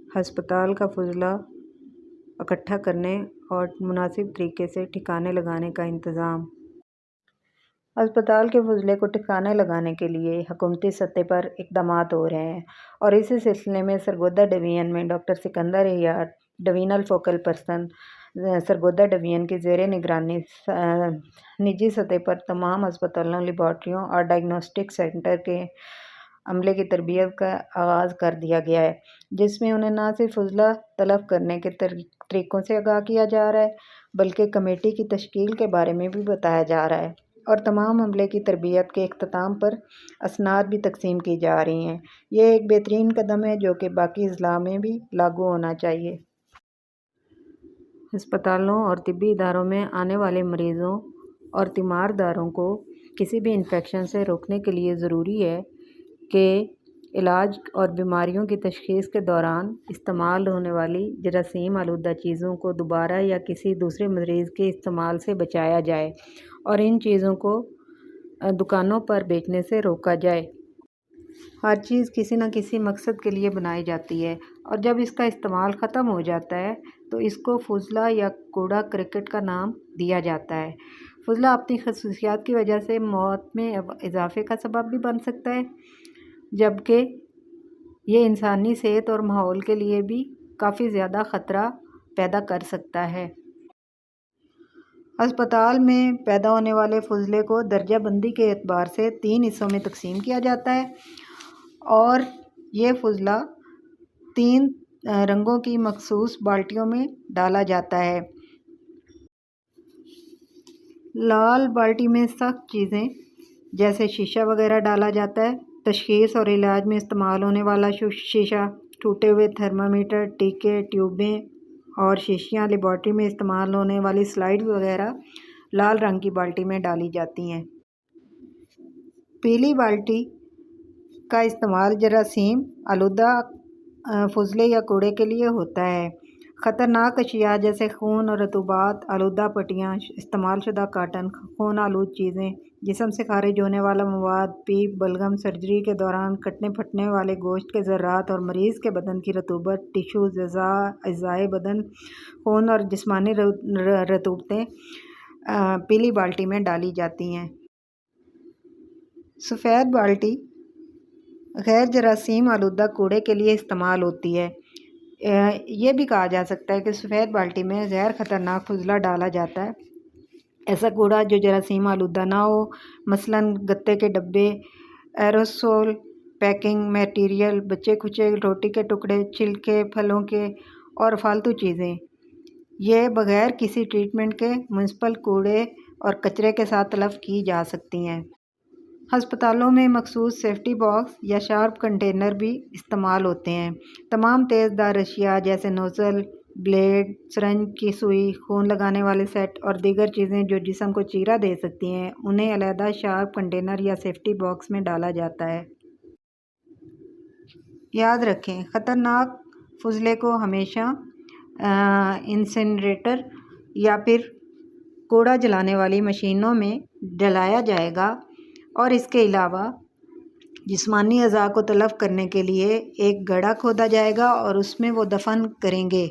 ہسپتال کا فضلہ اکٹھا کرنے اور مناسب طریقے سے ٹھکانے لگانے کا انتظام۔ ہسپتال کے فضلے کو ٹھکانے لگانے کے لیے حکومتی سطح پر اقدامات ہو رہے ہیں اور اسی سلسلے میں سرگودا ڈویژن میں ڈاکٹر سکندر احیار divisional focal person Sargodha division کی زیر نگرانی نجی سطح پر تمام ہسپتالوں، لیبارٹریوں اور ڈائگنوسٹک سینٹر کے عملے کی تربیت کا آغاز کر دیا گیا ہے، جس میں انہیں نہ صرف فضلہ طلب کرنے کے طریقوں سے آگاہ کیا جا رہا ہے بلکہ کمیٹی کی تشکیل کے بارے میں بھی بتایا جا رہا ہے اور تمام عملے کی تربیت کے اختتام پر اسناد بھی تقسیم کی جا رہی ہیں۔ یہ ایک بہترین قدم ہے جو کہ باقی اضلاع میں بھی لاگو ہونا چاہیے۔ ہسپتالوں اور طبی اداروں میں آنے والے مریضوں اور تیمارداروں کو کسی بھی انفیکشن سے روکنے کے لیے ضروری ہے کہ علاج اور بیماریوں کی تشخیص کے دوران استعمال ہونے والی جراثیم آلودہ چیزوں کو دوبارہ یا کسی دوسرے مریض کے استعمال سے بچایا جائے اور ان چیزوں کو دکانوں پر بیچنے سے روکا جائے۔ ہر چیز کسی نہ کسی مقصد کے لیے بنائی جاتی ہے اور جب اس کا استعمال ختم ہو جاتا ہے تو اس کو فضلہ یا کوڑا کرکٹ کا نام دیا جاتا ہے۔ فضلہ اپنی خصوصیات کی وجہ سے موت میں اضافے کا سبب بھی بن سکتا ہے، جبکہ یہ انسانی صحت اور ماحول کے لیے بھی کافی زیادہ خطرہ پیدا کر سکتا ہے۔ ہسپتال میں پیدا ہونے والے فضلے کو درجہ بندی کے اعتبار سے 3 حصوں میں تقسیم کیا جاتا ہے اور یہ فضلہ 3 رنگوں کی مخصوص بالٹیوں میں ڈالا جاتا ہے۔ لال بالٹی میں سخت چیزیں جیسے شیشہ وغیرہ ڈالا جاتا ہے۔ تشخیص اور علاج میں استعمال ہونے والا شیشہ، ٹوٹے ہوئے تھرمامیٹر، ٹیکے، ٹیوبیں اور شیشیاں لیبارٹری میں استعمال ہونے والی سلائیڈ وغیرہ لال رنگ کی بالٹی میں ڈالی جاتی ہیں۔ پیلی بالٹی کا استعمال جراثیم آلودہ فضلے یا کوڑے کے لیے ہوتا ہے۔ خطرناک اشیاء جیسے خون اور رطوبات آلودہ پٹیاں، استعمال شدہ کاٹن، خون آلود چیزیں، جسم سے خارج ہونے والا مواد، پیپ، بلغم، سرجری کے دوران کٹنے پھٹنے والے گوشت کے ذرات اور مریض کے بدن کی رطوبت، ٹشوز، اعضائے بدن، خون اور جسمانی رطوبتیں پیلی بالٹی میں ڈالی جاتی ہیں۔ سفید بالٹی غیر جراثیم آلودہ کوڑے کے لیے استعمال ہوتی ہے۔ یہ بھی کہا جا سکتا ہے کہ سفید بالٹی میں غیر خطرناک فضلہ ڈالا جاتا ہے، ایسا کوڑا جو جراثیم آلودہ نہ ہو، مثلاً گتے کے ڈبے، ایروسول پیکنگ میٹیریل، بچے کھچے روٹی کے ٹکڑے، چھلکے پھلوں کے اور فالتو چیزیں۔ یہ بغیر کسی ٹریٹمنٹ کے میونسپل کوڑے اور کچرے کے ساتھ تلف کی جا سکتی ہیں۔ ہسپتالوں میں مخصوص سیفٹی باکس یا شارپ کنٹینر بھی استعمال ہوتے ہیں۔ تمام تیز دھار اشیاء جیسے نوزل، بلیڈ، سرنج کی سوئی، خون لگانے والے سیٹ اور دیگر چیزیں جو جسم کو چیرہ دے سکتی ہیں، انہیں علیحدہ شارپ کنٹینر یا سیفٹی باکس میں ڈالا جاتا ہے۔ یاد رکھیں، خطرناک فضلے کو ہمیشہ انسینریٹر یا پھر کوڑا جلانے والی مشینوں میں جلایا جائے گا اور اس کے علاوہ جسمانی اعضاء کو تلف کرنے کے لیے ایک گڑھا کھودا جائے گا اور اس میں وہ دفن کریں گے۔